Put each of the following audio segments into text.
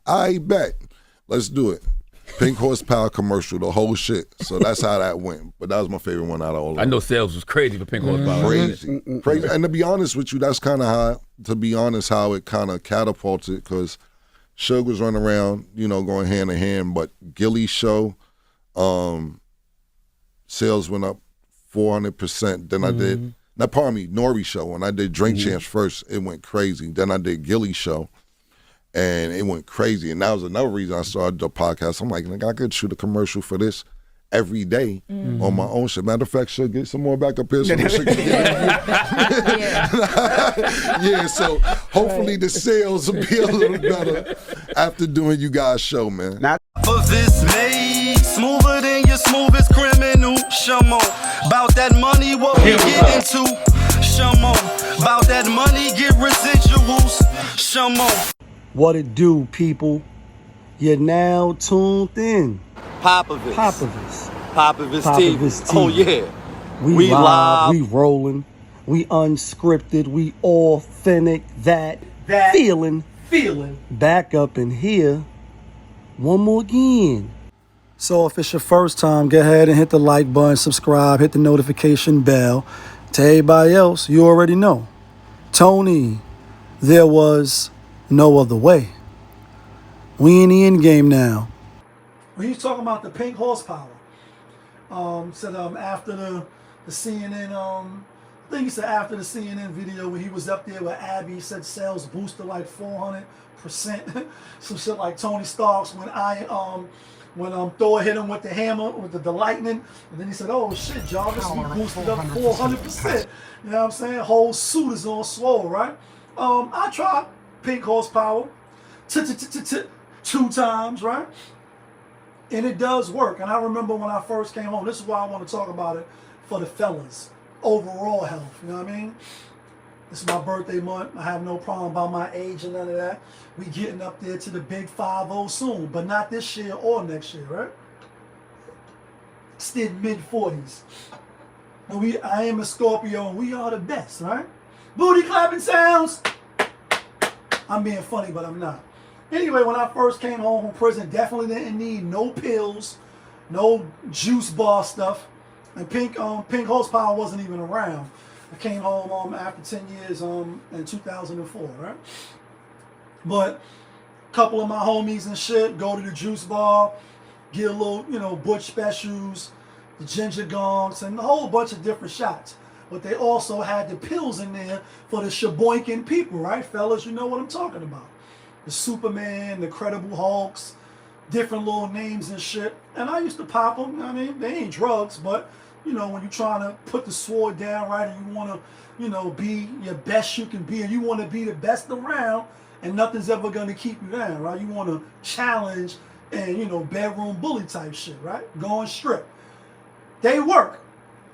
I bet. Let's do it. Pink horsepower commercial, the whole shit. So that's how that went. But that was my favorite one out of all of them. I know SaLes was crazy for pink horsepower. Crazy. Crazy. And to be honest with you, that's kind of how it kind of catapulted, because Suge was running around, you know, going hand in hand. But Gilly's show, sales went up 400%. Then I did, Nori's show. When I did Drink Champs first, it went crazy. Then I did Gilly's show. And it went crazy. And that was another reason I started the podcast. I'm like, I could shoot a commercial for this every day on my own shit. Matter of fact, should get some more back up here so shit can yeah, so hopefully the sales will be a little better after doing you guys' show, man. For this made smoother than your smoothest criminal. Shamo, about that money, what we get into. Shamo, about that money, get residuals. Shamo. What it do, people? You're now tuned in. Popovich TV. TV. Oh yeah. We live, we rolling, we unscripted, we authentic, that feeling. Back up in here. One more again. So if it's your first time, go ahead and hit the like button, subscribe, hit the notification bell. To everybody else, you already know. Tony, there was no other way. We in the end game now. When he's talking about the pink horsepower, said after the CNN, I think he said after the CNN video when he was up there with Abby, said sales boosted like 400%, some shit like Tony Stark's when Thor hit him with the hammer, with the lightning, and then he said, oh shit, Jarvis, we boosted up 400%. You know what I'm saying? Whole suit is on swole, right? I tried pink horsepower 2 times, right? And it does work. And I remember when I first came home, this is why I want to talk about it for the fellas. Overall health, you know what I mean? This is my birthday month. I have no problem about my age and none of that. We getting up there to the big 5-0 soon, but not this year or next year, right? Still mid-40s. And I am a Scorpio and we are the best, right? Booty clapping sounds. I'm being funny, but I'm not. Anyway, when I first came home from prison, definitely didn't need no pills, no juice bar stuff. And pink horsepower wasn't even around. I came home after 10 years in 2004, right? But a couple of my homies and shit go to the juice bar, get a little, you know, Butch specials, the ginger gongs, and a whole bunch of different shots. But they also had the pills in there for the Sheboygan people, right, fellas? You know what I'm talking about. The Superman, the Credible Hulks, different little names and shit. And I used to pop them. I mean, they ain't drugs, but, you know, when you're trying to put the sword down, right, and you want to, you know, be your best you can be, and you want to be the best around, and nothing's ever going to keep you down, right? You want to challenge and, you know, bedroom bully type shit, right? Going strip. They work.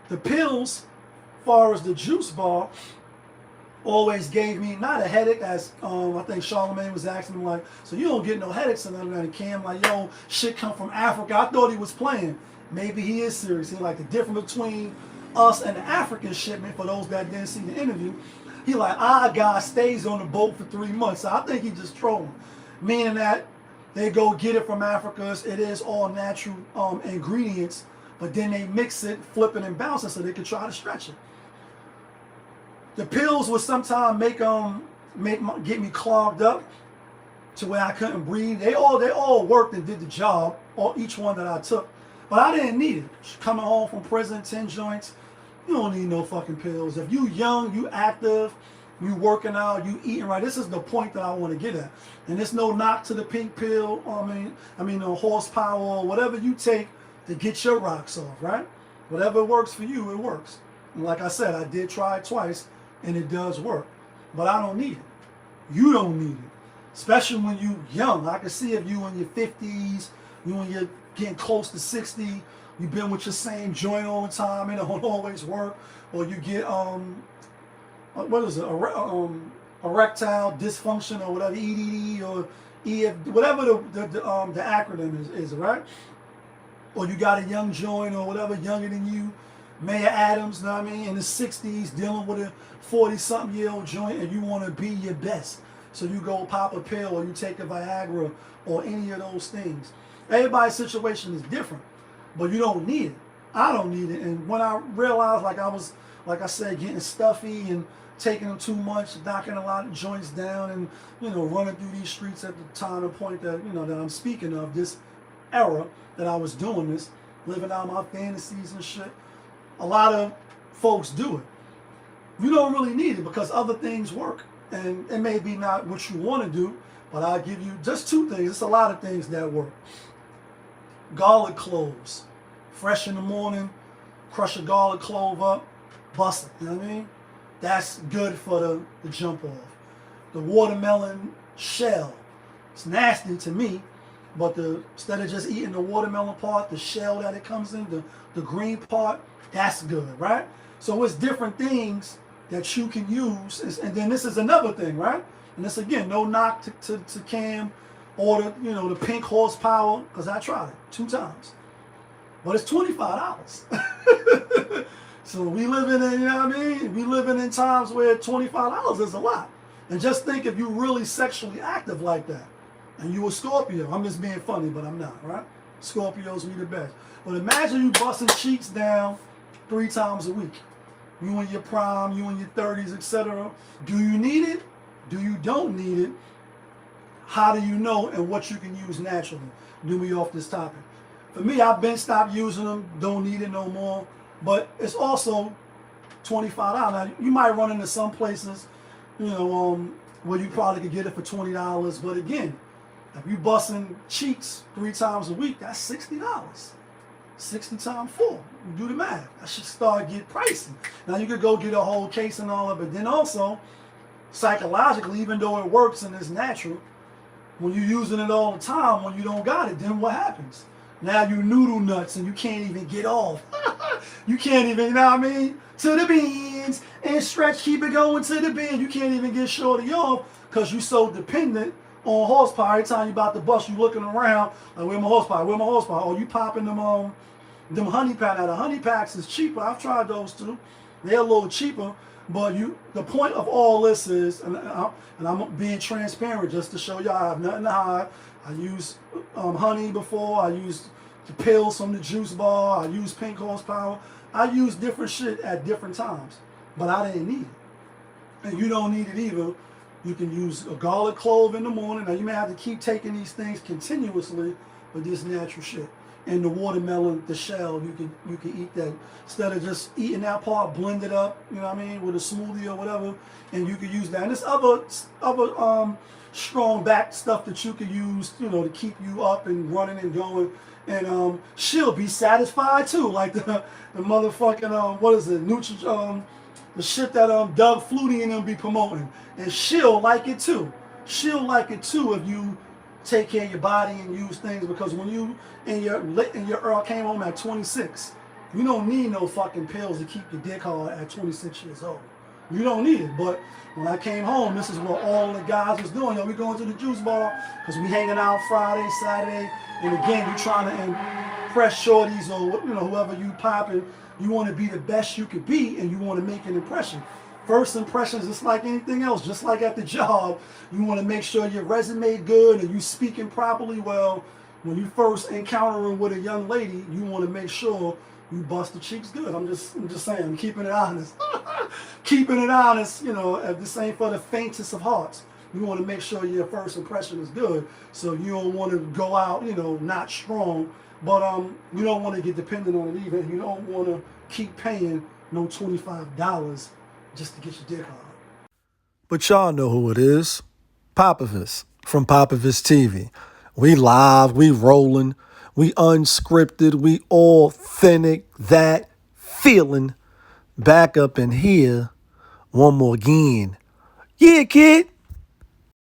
The pills, as far as the juice bar, always gave me not a headache, as I think Charlamagne was asking me, like, so you don't get no headaches and nothing. And Cam like, yo, shit come from Africa. I thought he was playing. Maybe he is serious. He like the difference between us and the African shipment, for those that didn't see the interview, he like, our guy stays on the boat for 3 months. So I think he just trolling. Meaning that they go get it from Africa. It is all natural ingredients, but then they mix it, flip it and bounce it so they can try to stretch it. The pills would sometimes get me clogged up to where I couldn't breathe. They all worked and did the job, each one that I took. But I didn't need it. Coming home from prison, 10 joints, you don't need no fucking pills. If you young, you active, you working out, you eating right. This is the point that I want to get at. And there's no knock to the pink pill, I mean, horsepower or whatever you take to get your rocks off, right? Whatever works for you, it works. And like I said, I did try it twice, and it does work. But I don't need it. You don't need it. Especially when you young. I can see if you in your 50s, when you're getting close to 60, you've been with your same joint all the time, and it don't always work. Or you get, what is it, erectile dysfunction or whatever, EDD or EF, whatever the acronym is, right? Or you got a young joint or whatever, younger than you, Mayor Adams, you know what I mean, in the 60s, dealing with a 40-something-year-old joint, and you want to be your best. So you go pop a pill or you take a Viagra or any of those things. Everybody's situation is different, but you don't need it. I don't need it. And when I realized, like I was, like I said, getting stuffy and taking them too much, knocking a lot of joints down, and running through these streets at the time and point that that I'm speaking of, this era that I was doing this, living out my fantasies and shit. A lot of folks do it. You don't really need it because other things work, and it may be not what you want to do, but I'll give you just two things. It's a lot of things that work. Garlic cloves, fresh in the morning, crush a garlic clove up, bust it. You know what I mean? That's good for the jump off. The watermelon shell, it's nasty to me, but instead of just eating the watermelon part, the shell that it comes in, the green part, that's good, right? So it's different things that you can use. And then this is another thing, right? And this, again, no knock to Cam or the PinK horsepower, because I tried it 2 times. But it's $25. So we living in, we living in times where $25 is a lot. And just think if you're really sexually active like that, and you a Scorpio. I'm just being funny, but I'm not, right? Scorpios, we the best. But imagine you busting cheeks down 3 times a week. You in your prime, you in your 30s, etc. Do you need it? Do you don't need it? How do you know, and what you can use naturally? Do we off this topic? For me, I've been stopped using them, don't need it no more. But it's also $25. Now, you might run into some places, where you probably could get it for $20. But again, if you busting cheeks 3 times a week, that's $60. 60 times 4. You do the math. That should start get pricey. Now you could go get a whole case and all that, but then also, psychologically, even though it works and it's natural, when you're using it all the time, when you don't got it, then what happens? Now you noodle nuts and you can't even get off. You can't even, to the beans and stretch, keep it going to the beans. You can't even get shorty off because you're so dependent on horsepower. Every time you about to bust, you looking around like, where my horsepower? Where my horsepower? Oh, you popping them honey packs. Now the honey packs is cheaper. I've tried those too. They're a little cheaper, but the point of all this is, and I'm being transparent just to show y'all I have nothing to hide. I used honey before. I used the pills from the juice bar. I used PinK horsepower. I used different shit at different times, but I didn't need it. And you don't need it either. You can use a garlic clove in the morning. Now you may have to keep taking these things continuously, but this natural shit. And the watermelon, the shell, you can eat that instead of just eating that part, blend it up, with a smoothie or whatever, and you can use that. And there's other strong back stuff that you can use, to keep you up and running and going. And she'll be satisfied too, like the motherfucking what is it, the shit that Doug Flutie and them be promoting, and she'll like it too. She'll like it too if you take care of your body and use things, because when you and your Earl came home at 26, you don't need no fucking pills to keep your dick hard at 26 years old. You don't need it. But when I came home, this is what all the guys was doing. We going to the juice bar because we hanging out Friday, Saturday, and again, you trying to impress shorties or whoever you popping. You want to be the best you could be, and you want to make an impression. First impressions, just like anything else, just like at the job, you want to make sure your resume good and you speaking properly well. When you first encountering with a young lady, you want to make sure you bust the cheeks good. I'm just saying, I'm keeping it honest. Keeping it honest, if this ain't for the faintest of hearts. You want to make sure your first impression is good. So you don't want to go out, not strong. But you don't want to get dependent on it either. You don't want to keep paying no $25 just to get your dick hard. But y'all know who it is. Popovus from Popovus TV. We live, we rolling, we unscripted, we authentic, that feeling. Back up in here one more again. Yeah, kid.